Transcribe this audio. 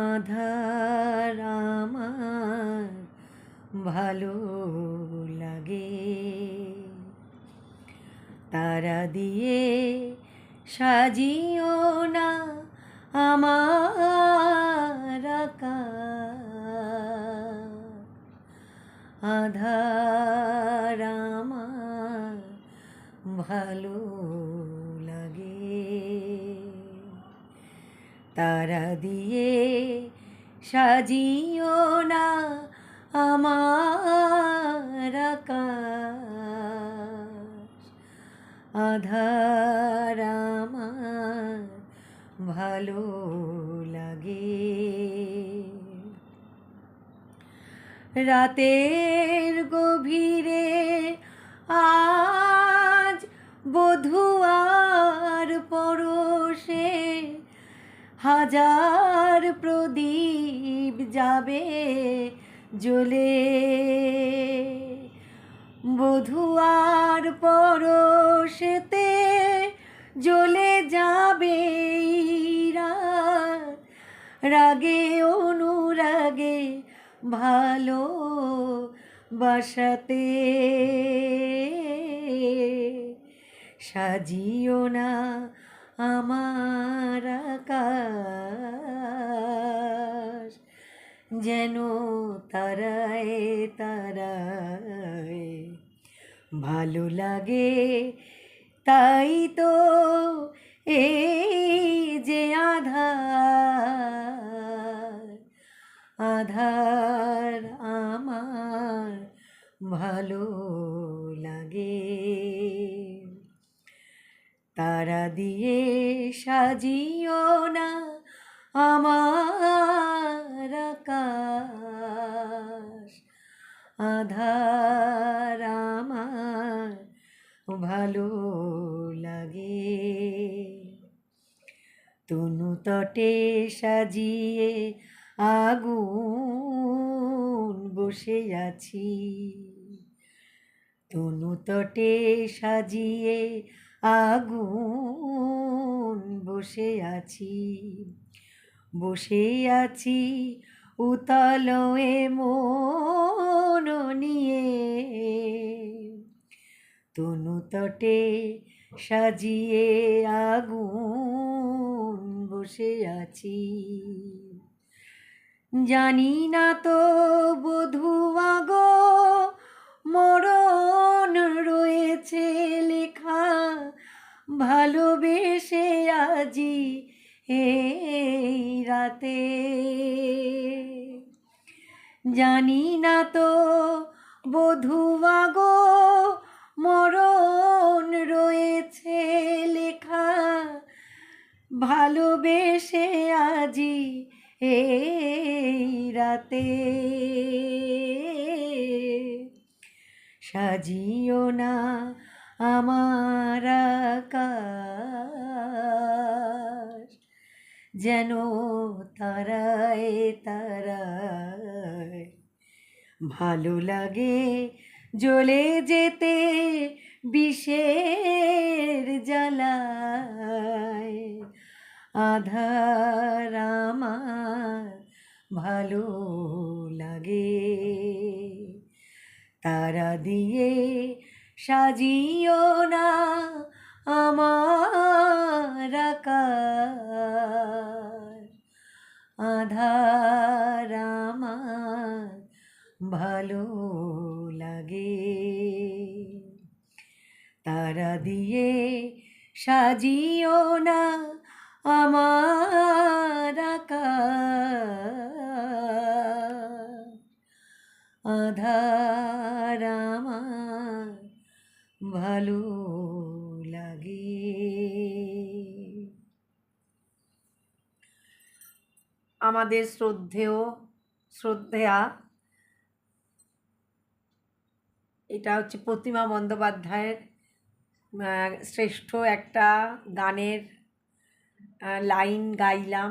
আধার আমার ভালো লাগে, তারা দিয়ে সাজিও না আমার আকাশ। আধার আমার ভালো লাগে, তারা দিয়ে সাজিও না আমার আকাশ। আধার আমার ভালো লাগে, রাতের গভীরে আজ বধূয়ার পরশে হাজার প্রদীপ যাবে জ্বলে। বধূয়ার পরশেতে জ্বলে যাবে রাত, রাগে অনুরাগে ভালো বাসাতে। সাজিও না আমার আকাশ, যেন তারায় তারায় ভালো লাগে। তাই তো এই যে আধার, আধার আমার ভালো লাগে, তারা দিয়ে সাজিও না আমার আকাশ। আধার আমার ভালো লাগে, তনু তটে সাজিয়ে আগুন বসে আছি। তনু তটে সাজিয়ে আগুন বসে আছি, বসে আছি উতল এ মন নিয়ে। তনু তটে সাজিয়ে আগুন বসে আছি, জানি না তো বধূয়া গো মরণ রয়েছে লেখা, ভালোবেসে আজি এই রাতে। জানি না তো বধূয়া গো মরণ রয়েছে লেখা, ভালোবেসে আজি এই রাতে। সাজিও না আমার আকাশ, যেন তারায় তারায় ভালো লাগে জ্বলে যেতে বিষের জ্বালায়। আধার আমার ভালো লাগে, তারা দিয়ে সাজিও না আমার আকাশ। আধার আমার ভালো লাগে, তারা দিয়ে সাজিও না আমার আকাশ। আধার আমার ভালো লাগে। আমাদের শ্রদ্ধেয়া, এটা হচ্ছে প্রতিমা বন্দ্যোপাধ্যায়ের শ্রেষ্ঠ একটা গানের লাইন গাইলাম।